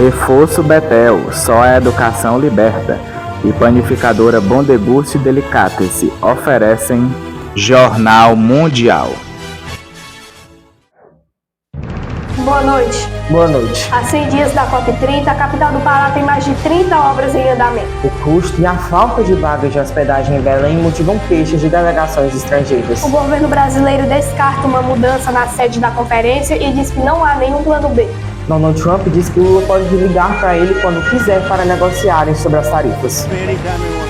Reforço Betel, só a educação liberta. E panificadora Bom Deguste Delicatessen oferecem Jornal Mundial. Boa noite. Boa noite. Há 100 dias da COP30, a capital do Pará tem mais de 30 obras em andamento. O custo e a falta de vagas de hospedagem em Belém motivam queixas de delegações estrangeiras. O governo brasileiro descarta uma mudança na sede da conferência e diz que não há nenhum plano B. Donald Trump diz que Lula pode ligar para ele quando quiser para negociarem sobre as tarifas.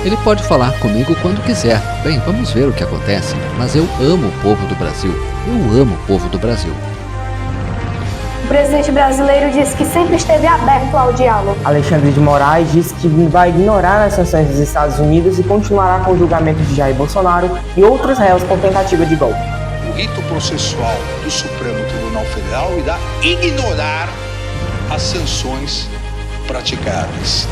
Ele pode falar comigo quando quiser. Bem, vamos ver o que acontece. Mas eu amo o povo do Brasil. Eu amo o povo do Brasil. O presidente brasileiro disse que sempre esteve aberto ao diálogo. Alexandre de Moraes disse que vai ignorar as sanções dos Estados Unidos e continuará com o julgamento de Jair Bolsonaro e outros réus por tentativa de golpe. O rito processual do Supremo Tribunal Federal irá ignorar as sanções praticadas.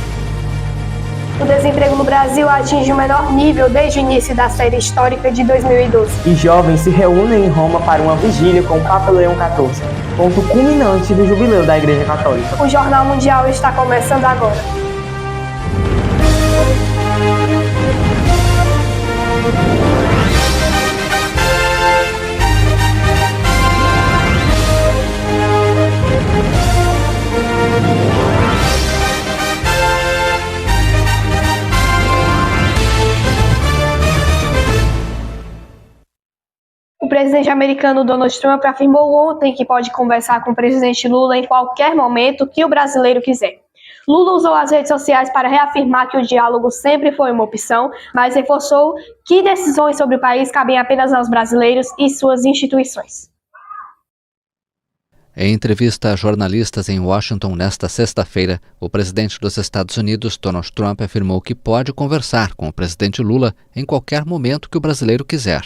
O desemprego no Brasil atinge o menor nível desde o início da série histórica de 2012. E jovens se reúnem em Roma para uma vigília com o Papa Leão XIV, ponto culminante do jubileu da Igreja Católica. O Jornal Mundial está começando agora. O presidente americano Donald Trump afirmou ontem que pode conversar com o presidente Lula em qualquer momento que o brasileiro quiser. Lula usou as redes sociais para reafirmar que o diálogo sempre foi uma opção, mas reforçou que decisões sobre o país cabem apenas aos brasileiros e suas instituições. Em entrevista a jornalistas em Washington nesta sexta-feira, o presidente dos Estados Unidos, Donald Trump, afirmou que pode conversar com o presidente Lula em qualquer momento que o brasileiro quiser.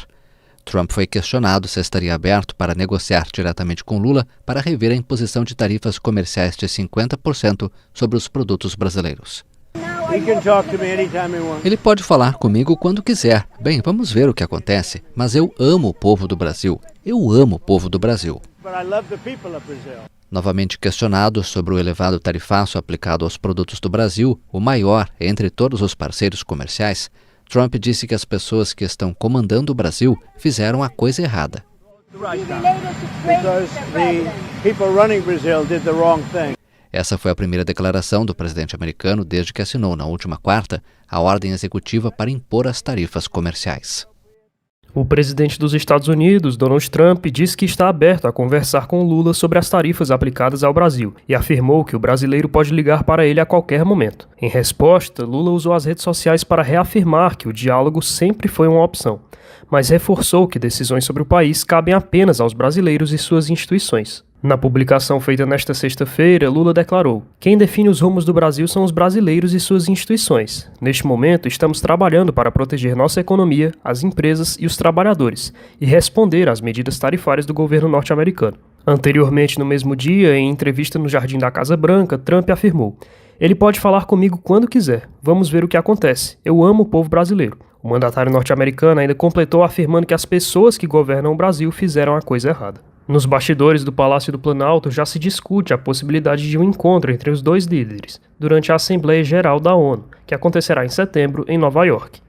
Trump foi questionado se estaria aberto para negociar diretamente com Lula para rever a imposição de tarifas comerciais de 50% sobre os produtos brasileiros. Ele pode falar comigo quando quiser. Bem, vamos ver o que acontece. Mas eu amo o povo do Brasil. Eu amo o povo do Brasil. Novamente questionado sobre o elevado tarifaço aplicado aos produtos do Brasil, o maior entre todos os parceiros comerciais, Trump disse que as pessoas que estão comandando o Brasil fizeram a coisa errada. Essa foi a primeira declaração do presidente americano desde que assinou, na última quarta, a ordem executiva para impor as tarifas comerciais. O presidente dos Estados Unidos, Donald Trump, disse que está aberto a conversar com Lula sobre as tarifas aplicadas ao Brasil e afirmou que o brasileiro pode ligar para ele a qualquer momento. Em resposta, Lula usou as redes sociais para reafirmar que o diálogo sempre foi uma opção, mas reforçou que decisões sobre o país cabem apenas aos brasileiros e suas instituições. Na publicação feita nesta sexta-feira, Lula declarou: "Quem define os rumos do Brasil são os brasileiros e suas instituições. Neste momento, estamos trabalhando para proteger nossa economia, as empresas e os trabalhadores, e responder às medidas tarifárias do governo norte-americano." Anteriormente, no mesmo dia, em entrevista no Jardim da Casa Branca, Trump afirmou: "Ele pode falar comigo quando quiser. Vamos ver o que acontece. Eu amo o povo brasileiro." O mandatário norte-americano ainda completou afirmando que as pessoas que governam o Brasil fizeram a coisa errada. Nos bastidores do Palácio do Planalto já se discute a possibilidade de um encontro entre os dois líderes durante a Assembleia Geral da ONU, que acontecerá em setembro em Nova York.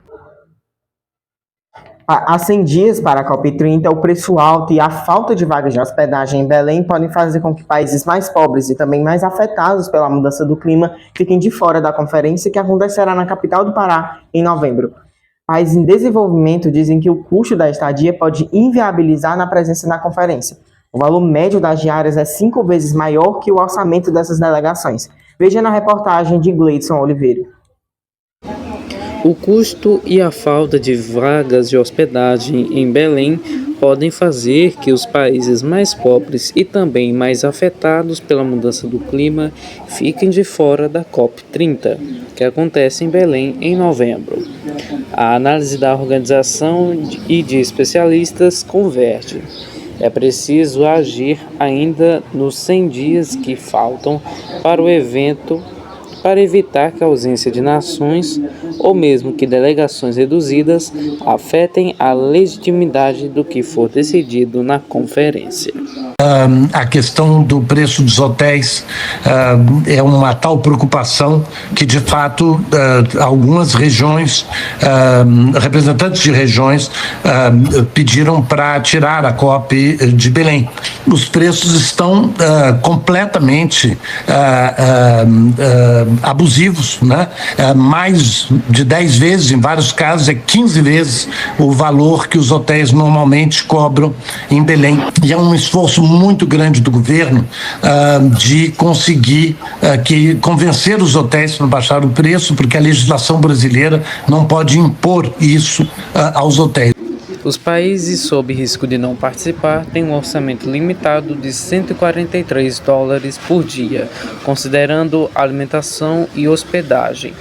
Há 100 dias para a COP30, o preço alto e a falta de vagas de hospedagem em Belém podem fazer com que países mais pobres e também mais afetados pela mudança do clima fiquem de fora da conferência que acontecerá na capital do Pará em novembro. Países em desenvolvimento dizem que o custo da estadia pode inviabilizar na presença na conferência. O valor médio das diárias é 5 vezes maior que o orçamento dessas delegações. Veja na reportagem de Gleidson Oliveira. O custo e a falta de vagas de hospedagem em Belém podem fazer que os países mais pobres e também mais afetados pela mudança do clima fiquem de fora da COP30, que acontece em Belém em novembro. A análise da organização e de especialistas converge. É preciso agir ainda nos 100 dias que faltam para o evento para evitar que a ausência de nações ou mesmo que delegações reduzidas afetem a legitimidade do que for decidido na conferência. A questão do preço dos hotéis é uma tal preocupação que, de fato, algumas regiões, representantes de regiões, pediram para tirar a COP de Belém. Os preços estão completamente abusivos, né? Mais de 10 vezes, em vários casos, 15 vezes o valor que os hotéis normalmente cobram em Belém. E é um esforço muito grande do governo de conseguir convencer os hotéis para baixar o preço, porque a legislação brasileira não pode impor isso aos hotéis. Os países sob risco de não participar têm um orçamento limitado de $143 por dia, considerando alimentação e hospedagem.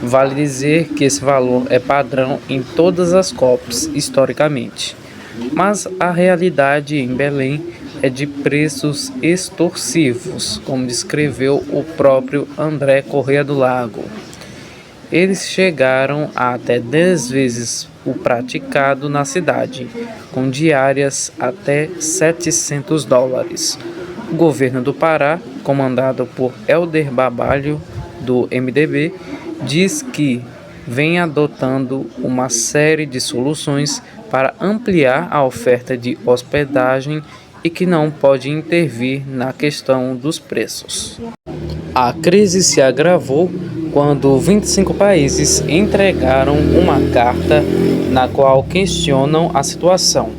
Vale dizer que esse valor é padrão em todas as COPs, historicamente. Mas a realidade em Belém é de preços extorsivos, como descreveu o próprio André Corrêa do Lago. Eles chegaram a até 10 vezes o praticado na cidade, com diárias até $700. O governo do Pará, comandado por Helder Barbalho, do MDB, diz que vem adotando uma série de soluções para ampliar a oferta de hospedagem e que não pode intervir na questão dos preços. A crise se agravou quando 25 países entregaram uma carta na qual questionam a situação.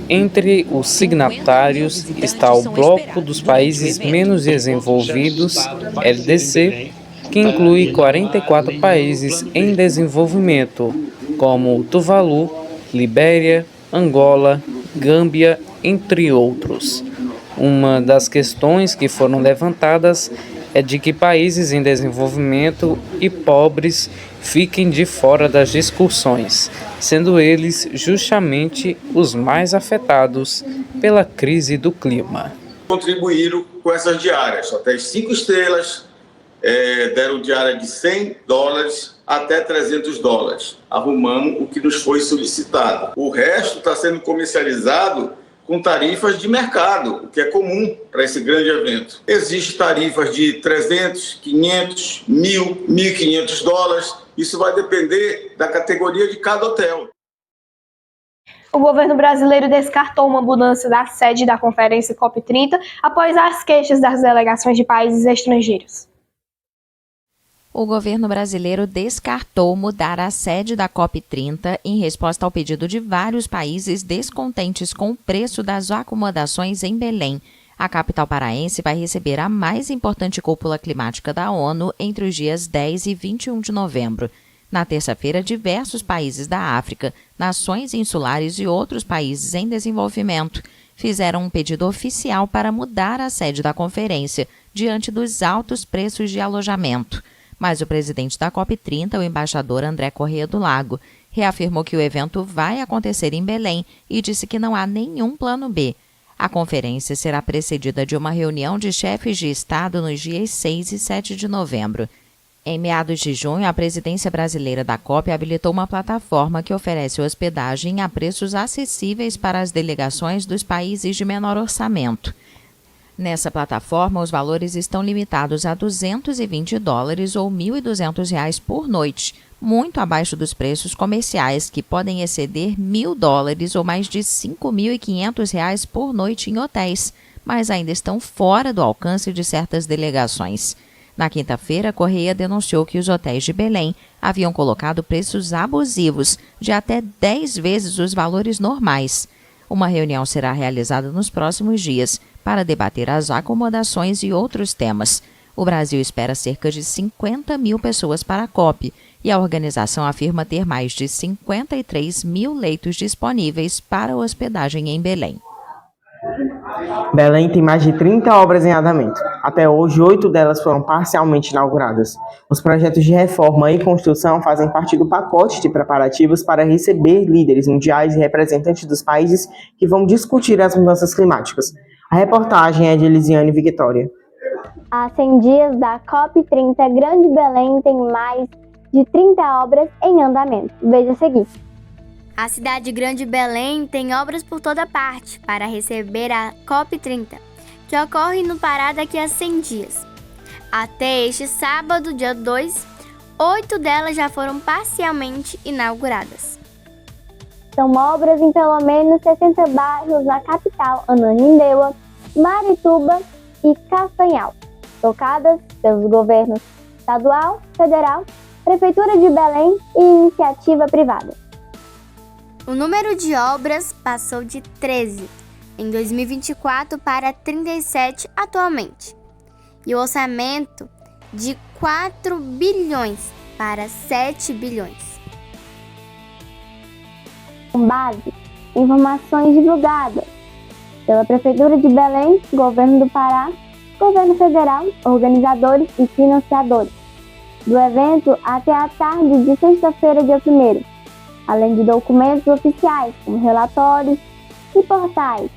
Entre os signatários está o Bloco dos Países Menos Desenvolvidos, LDC, que inclui 44 países em desenvolvimento, como Tuvalu, Libéria, Angola, Gâmbia, entre outros. Uma das questões que foram levantadas é de que países em desenvolvimento e pobres fiquem de fora das discussões, sendo eles justamente os mais afetados pela crise do clima. Contribuíram com essas diárias, até 5 estrelas, deram diária de $100 até $300. Arrumamos o que nos foi solicitado. O resto está sendo comercializado com tarifas de mercado, o que é comum para esse grande evento. Existem tarifas de $300, $500, $1.000, $1.500. Isso vai depender da categoria de cada hotel. O governo brasileiro descartou uma mudança da sede da conferência COP30 após as queixas das delegações de países estrangeiros. O governo brasileiro descartou mudar a sede da COP30 em resposta ao pedido de vários países descontentes com o preço das acomodações em Belém. A capital paraense vai receber a mais importante cúpula climática da ONU entre os dias 10 e 21 de novembro. Na terça-feira, diversos países da África, nações insulares e outros países em desenvolvimento fizeram um pedido oficial para mudar a sede da conferência diante dos altos preços de alojamento. Mas o presidente da COP30, o embaixador André Corrêa do Lago, reafirmou que o evento vai acontecer em Belém e disse que não há nenhum plano B. A conferência será precedida de uma reunião de chefes de Estado nos dias 6 e 7 de novembro. Em meados de junho, a presidência brasileira da COP habilitou uma plataforma que oferece hospedagem a preços acessíveis para as delegações dos países de menor orçamento. Nessa plataforma, os valores estão limitados a $220 ou R$1.200 por noite, muito abaixo dos preços comerciais, que podem exceder $1.000 ou mais de R$5.500 por noite em hotéis, mas ainda estão fora do alcance de certas delegações. Na quinta-feira, Corrêa denunciou que os hotéis de Belém haviam colocado preços abusivos de até 10 vezes os valores normais. Uma reunião será realizada nos próximos dias para debater as acomodações e outros temas. O Brasil espera cerca de 50 mil pessoas para a COP e a organização afirma ter mais de 53 mil leitos disponíveis para hospedagem em Belém. Belém tem mais de 30 obras em andamento. Até hoje, 8 delas foram parcialmente inauguradas. Os projetos de reforma e construção fazem parte do pacote de preparativos para receber líderes mundiais e representantes dos países que vão discutir as mudanças climáticas. A reportagem é de Elisiane Victória. Há 100 dias da COP30, Grande Belém tem mais de 30 obras em andamento. Veja a seguir. A cidade grande de Belém tem obras por toda parte para receber a COP30, que ocorre no Pará daqui a 100 dias. Até este sábado, dia 2, 8 delas já foram parcialmente inauguradas. São obras em pelo menos 60 bairros na capital, Ananindeua, Marituba e Castanhal, tocadas pelos governos estadual, federal, Prefeitura de Belém e iniciativa privada. O número de obras passou de 13 em 2024 para 37 atualmente, e o orçamento de 4 bilhões para 7 bilhões. Com base em informações divulgadas pela Prefeitura de Belém, Governo do Pará, Governo Federal, organizadores e financiadores do evento até a tarde de sexta-feira, dia 1º, além de documentos oficiais, como relatórios e portais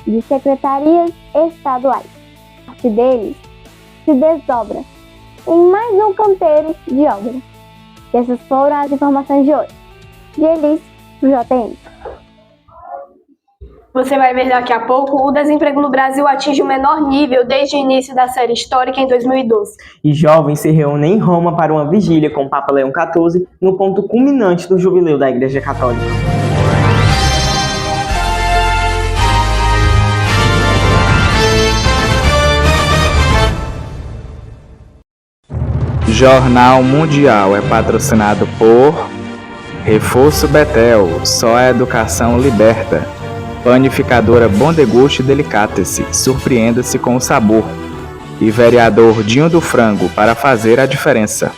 de secretarias estaduais. Parte deles se desdobra em mais um canteiro de obra. E essas foram as informações de hoje. De Elis, do JN. Você vai ver daqui a pouco, o desemprego no Brasil atinge o menor nível desde o início da série histórica em 2012. E jovens se reúnem em Roma para uma vigília com o Papa Leão XIV no ponto culminante do jubileu da Igreja Católica. Jornal Mundial é patrocinado por Reforço Betel, só a educação liberta. Panificadora Bom Deguste Delicatessen, surpreenda-se com o sabor. E vereador Dinho do Frango, para fazer a diferença.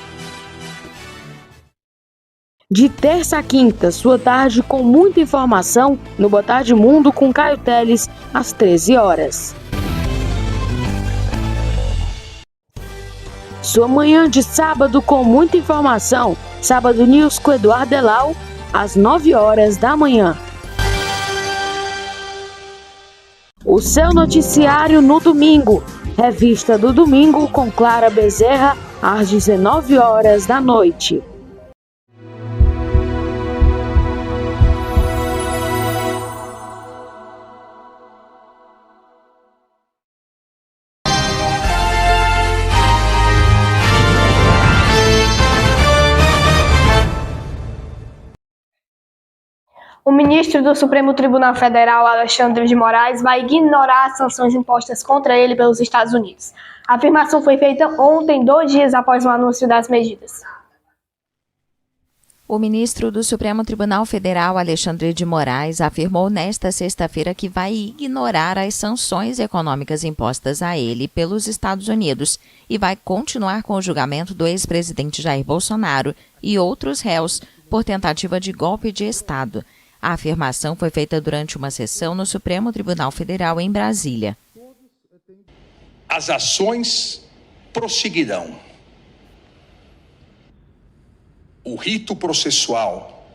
De terça a quinta, sua tarde com muita informação no Boa Tarde Mundo com Caio Teles, às 13 horas. Sua manhã de sábado com muita informação, Sábado News com Eduardo Delau, às 9 horas da manhã. O seu noticiário no domingo, Revista do Domingo com Clara Bezerra, às 19 horas da noite. O ministro do Supremo Tribunal Federal, Alexandre de Moraes, vai ignorar as sanções impostas contra ele pelos Estados Unidos. A afirmação foi feita ontem, 2 dias após o anúncio das medidas. O ministro do Supremo Tribunal Federal, Alexandre de Moraes, afirmou nesta sexta-feira que vai ignorar as sanções econômicas impostas a ele pelos Estados Unidos e vai continuar com o julgamento do ex-presidente Jair Bolsonaro e outros réus por tentativa de golpe de Estado. A afirmação foi feita durante uma sessão no Supremo Tribunal Federal em Brasília. As ações prosseguirão. O rito processual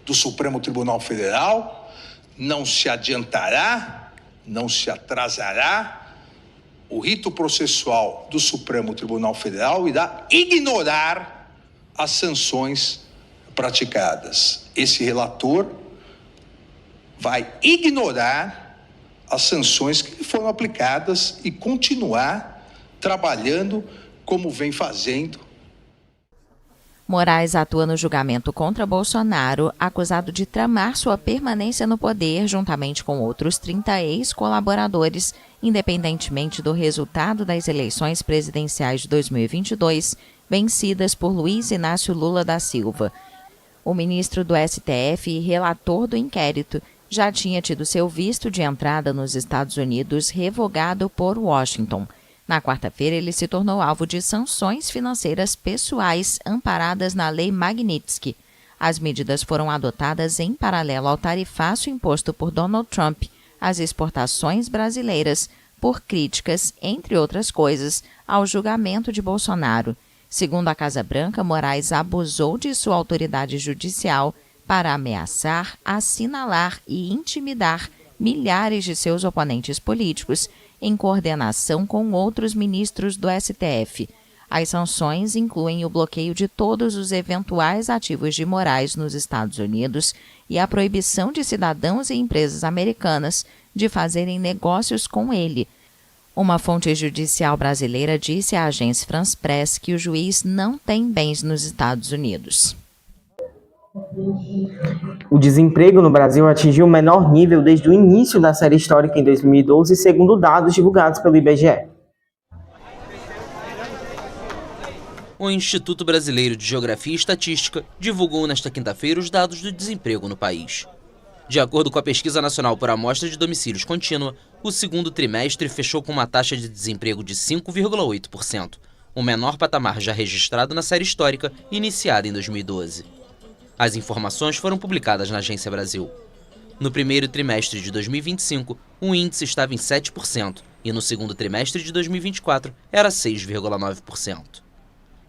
do Supremo Tribunal Federal não se adiantará, não se atrasará. O rito processual do Supremo Tribunal Federal irá ignorar as sanções praticadas. Esse relator vai ignorar as sanções que foram aplicadas e continuar trabalhando como vem fazendo. Moraes atua no julgamento contra Bolsonaro, acusado de tramar sua permanência no poder juntamente com outros 30 ex-colaboradores, independentemente do resultado das eleições presidenciais de 2022, vencidas por Luiz Inácio Lula da Silva. O ministro do STF e relator do inquérito já tinha tido seu visto de entrada nos Estados Unidos revogado por Washington. Na quarta-feira, ele se tornou alvo de sanções financeiras pessoais amparadas na Lei Magnitsky. As medidas foram adotadas em paralelo ao tarifaço imposto por Donald Trump às exportações brasileiras por críticas, entre outras coisas, ao julgamento de Bolsonaro. Segundo a Casa Branca, Moraes abusou de sua autoridade judicial para ameaçar, assinalar e intimidar milhares de seus oponentes políticos, em coordenação com outros ministros do STF. As sanções incluem o bloqueio de todos os eventuais ativos de Moraes nos Estados Unidos e a proibição de cidadãos e empresas americanas de fazerem negócios com ele. Uma fonte judicial brasileira disse à agência France Press que o juiz não tem bens nos Estados Unidos. O desemprego no Brasil atingiu o menor nível desde o início da série histórica em 2012, segundo dados divulgados pelo IBGE. O Instituto Brasileiro de Geografia e Estatística divulgou nesta quinta-feira os dados do desemprego no país. De acordo com a Pesquisa Nacional por Amostra de Domicílios Contínua, o segundo trimestre fechou com uma taxa de desemprego de 5,8%, o menor patamar já registrado na série histórica iniciada em 2012. As informações foram publicadas na Agência Brasil. No primeiro trimestre de 2025, o índice estava em 7% e no segundo trimestre de 2024 era 6,9%.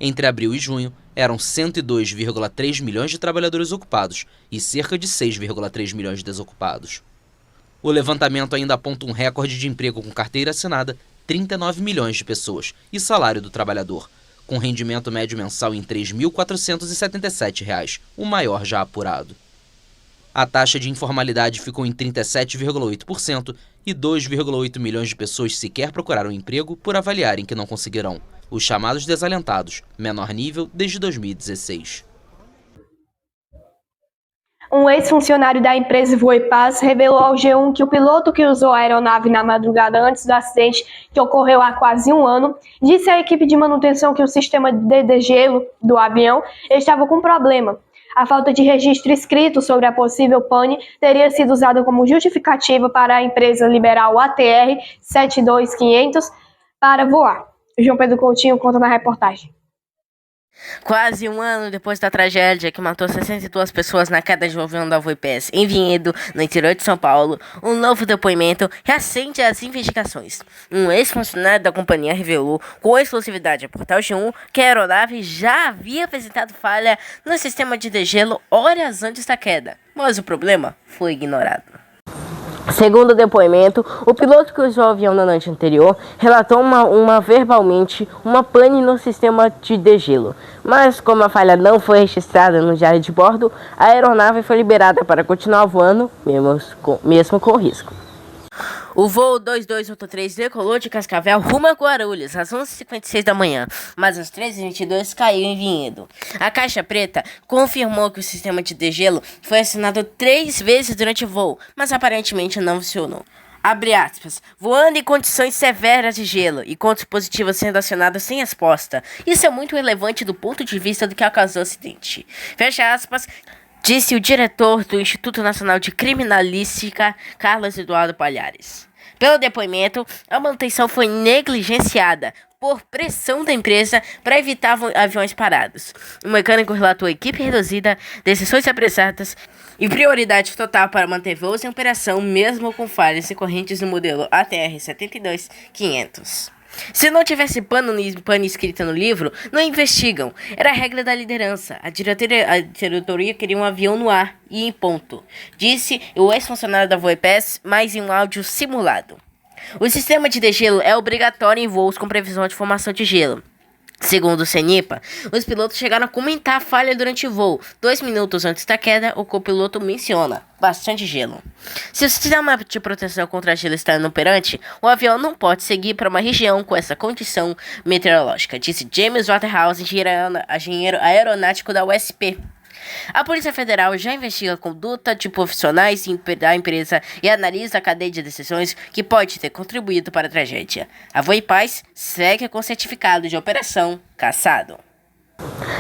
Entre abril e junho, eram 102,3 milhões de trabalhadores ocupados e cerca de 6,3 milhões de desocupados. O levantamento ainda aponta um recorde de emprego com carteira assinada, 39 milhões de pessoas, e salário do trabalhador, com rendimento médio mensal em R$ 3.477, o maior já apurado. A taxa de informalidade ficou em 37,8% e 2,8 milhões de pessoas sequer procuraram emprego por avaliarem que não conseguirão. Os chamados desalentados, menor nível desde 2016. Um ex-funcionário da empresa Voipaz revelou ao G1 que o piloto que usou a aeronave na madrugada antes do acidente, que ocorreu há quase um ano, disse à equipe de manutenção que o sistema de degelo do avião estava com problema. A falta de registro escrito sobre a possível pane teria sido usada como justificativa para a empresa liberar o ATR 72500 para voar. João Pedro Coutinho conta na reportagem. Quase um ano depois da tragédia que matou 62 pessoas na queda de um avião da Voipaz em Vinhedo, no interior de São Paulo, um novo depoimento reacende as investigações. Um ex-funcionário da companhia revelou com exclusividade ao portal G1 que a aeronave já havia apresentado falha no sistema de degelo horas antes da queda, mas o problema foi ignorado. Segundo o depoimento, o piloto que usou o avião na noite anterior relatou verbalmente uma pane no sistema de degelo, mas como a falha não foi registrada no diário de bordo, a aeronave foi liberada para continuar voando, mesmo com risco. O voo 2283 decolou de Cascavel rumo a Guarulhos às 11h56 da manhã, mas às 13h22 caiu em Vinhedo. A Caixa Preta confirmou que o sistema de degelo foi acionado 3 vezes durante o voo, mas aparentemente não funcionou. Abre aspas, voando em condições severas de gelo e com dispositivos sendo acionados sem resposta. Isso é muito relevante do ponto de vista do que causou o acidente. Fecha aspas. Disse o diretor do Instituto Nacional de Criminalística, Carlos Eduardo Palhares. Pelo depoimento, a manutenção foi negligenciada por pressão da empresa para evitar aviões parados. O mecânico relatou equipe reduzida, decisões apressadas e prioridade total para manter voos em operação, mesmo com falhas recorrentes no modelo ATR 72500. Se não tivesse pane escrita no livro, não investigam. Era a regra da liderança. A diretoria queria um avião no ar e em ponto, disse o ex-funcionário da Voipaz, mais em um áudio simulado. O sistema de degelo é obrigatório em voos com previsão de formação de gelo. Segundo o CENIPA, os pilotos chegaram a comentar a falha durante o voo. 2 minutos antes da queda, o copiloto menciona bastante gelo. Se o sistema de proteção contra gelo está inoperante, o avião não pode seguir para uma região com essa condição meteorológica, disse James Waterhouse, engenheiro aeronáutico da USP. A Polícia Federal já investiga a conduta de profissionais da empresa e analisa a cadeia de decisões que pode ter contribuído para a tragédia. A Voipaz segue com certificado de operação cassado.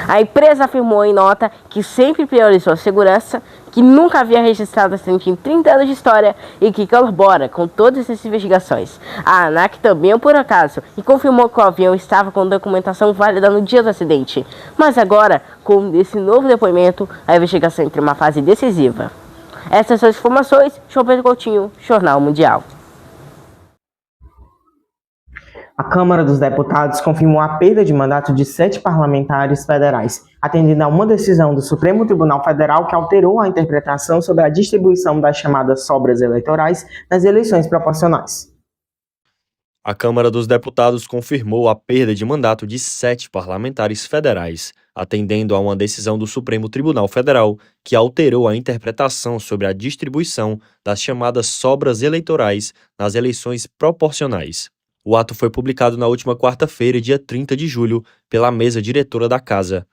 A empresa afirmou em nota que sempre priorizou a segurança, que nunca havia registrado acidente em 30 anos de história e que colabora com todas essas investigações. A ANAC também, por acaso, e confirmou que o avião estava com documentação válida no dia do acidente. Mas agora, com esse novo depoimento, a investigação entra em uma fase decisiva. Essas são as informações. João Pedro Coutinho, Jornal Mundial. A Câmara dos Deputados confirmou a perda de mandato de 7 parlamentares federais, atendendo a uma decisão do Supremo Tribunal Federal que alterou a interpretação sobre a distribuição das chamadas sobras eleitorais nas eleições proporcionais. A Câmara dos Deputados confirmou a perda de mandato de 7 parlamentares federais, atendendo a uma decisão do Supremo Tribunal Federal que alterou a interpretação sobre a distribuição das chamadas sobras eleitorais nas eleições proporcionais. O ato foi publicado na última quarta-feira, dia 30 de julho, pela mesa diretora da Casa.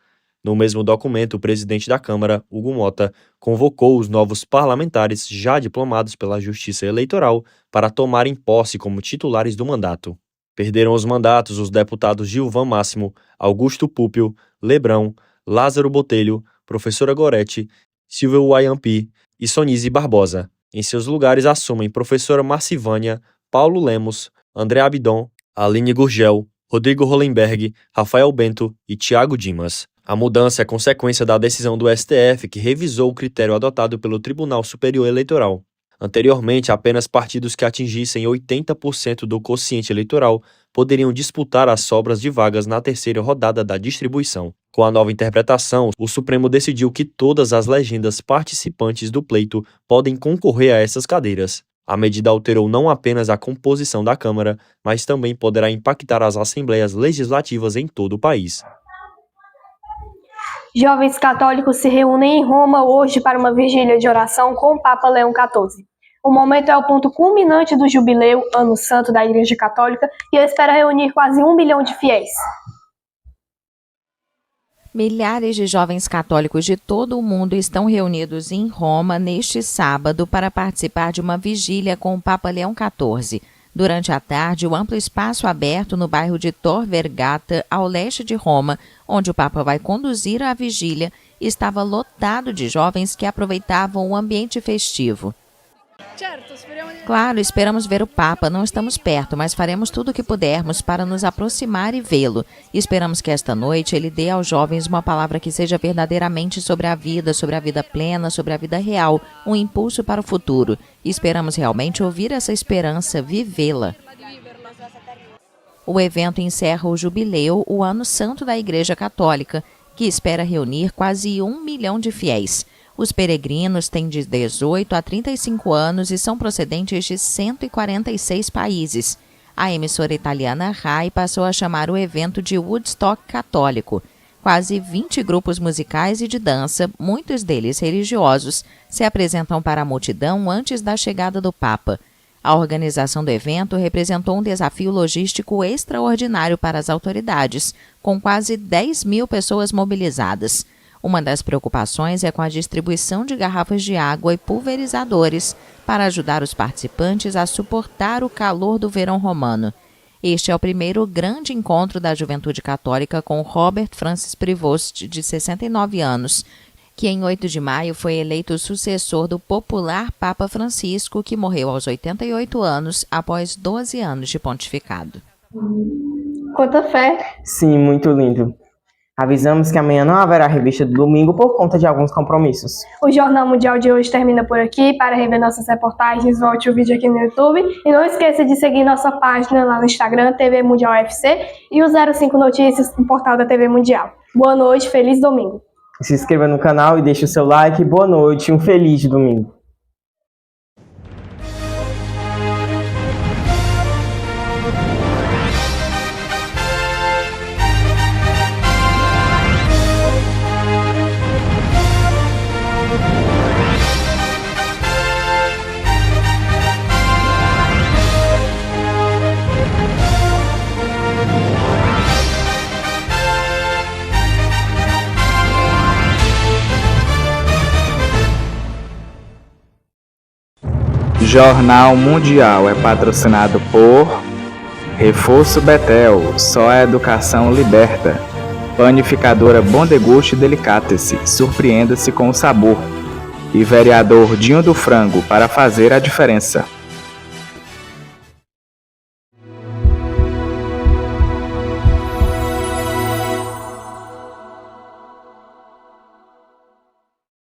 No mesmo documento, o presidente da Câmara, Hugo Mota, convocou os novos parlamentares já diplomados pela Justiça Eleitoral para tomarem posse como titulares do mandato. Perderam os mandatos os deputados Gilvan Máximo, Augusto Púpio, Lebrão, Lázaro Botelho, Professora Gorete, Silvio Wayampi e Sonise Barbosa. Em seus lugares assumem Professora Marcivânia, Paulo Lemos, André Abidon, Aline Gurgel, Rodrigo Hollenberg, Rafael Bento e Tiago Dimas. A mudança é consequência da decisão do STF, que revisou o critério adotado pelo Tribunal Superior Eleitoral. Anteriormente, apenas partidos que atingissem 80% do quociente eleitoral poderiam disputar as sobras de vagas na terceira rodada da distribuição. Com a nova interpretação, o Supremo decidiu que todas as legendas participantes do pleito podem concorrer a essas cadeiras. A medida alterou não apenas a composição da Câmara, mas também poderá impactar as assembleias legislativas em todo o país. Jovens católicos se reúnem em Roma hoje para uma vigília de oração com o Papa Leão XIV. O momento é o ponto culminante do jubileu, ano santo da Igreja Católica, e espera reunir quase 1 milhão de fiéis. Milhares de jovens católicos de todo o mundo estão reunidos em Roma neste sábado para participar de uma vigília com o Papa Leão XIV. Durante a tarde, o amplo espaço aberto no bairro de Tor Vergata, ao leste de Roma, onde o Papa vai conduzir a vigília, estava lotado de jovens que aproveitavam o ambiente festivo. Claro, esperamos ver o Papa, não estamos perto, mas faremos tudo o que pudermos para nos aproximar e vê-lo. Esperamos que esta noite ele dê aos jovens uma palavra que seja verdadeiramente sobre a vida plena, sobre a vida real, um impulso para o futuro. Esperamos realmente ouvir essa esperança, vivê-la. O evento encerra o jubileu, o ano santo da Igreja Católica, que espera reunir quase 1 milhão de fiéis. Os peregrinos têm de 18 a 35 anos e são procedentes de 146 países. A emissora italiana RAI passou a chamar o evento de Woodstock católico. Quase 20 grupos musicais e de dança, muitos deles religiosos, se apresentam para a multidão antes da chegada do Papa. A organização do evento representou um desafio logístico extraordinário para as autoridades, com quase 10 mil pessoas mobilizadas. Uma das preocupações é com a distribuição de garrafas de água e pulverizadores para ajudar os participantes a suportar o calor do verão romano. Este é o primeiro grande encontro da juventude católica com Robert Francis Prevost, de 69 anos, que em 8 de maio foi eleito sucessor do popular Papa Francisco, que morreu aos 88 anos após 12 anos de pontificado. Quanta fé! Sim, muito lindo. Avisamos que amanhã não haverá revista do domingo por conta de alguns compromissos. O Jornal Mundial de hoje termina por aqui. Para rever nossas reportagens, volte o vídeo aqui no YouTube. E não esqueça de seguir nossa página lá no Instagram, TV Mundial UFC, e o 05 Notícias no portal da TV Mundial. Boa noite, feliz domingo. Se inscreva no canal e deixe o seu like. Boa noite, um feliz domingo. Jornal Mundial é patrocinado por Reforço Betel, só a educação liberta. Panificadora Bom Deguste Delicatessen, surpreenda-se com o sabor. E vereador Dinho do Frango, para fazer a diferença.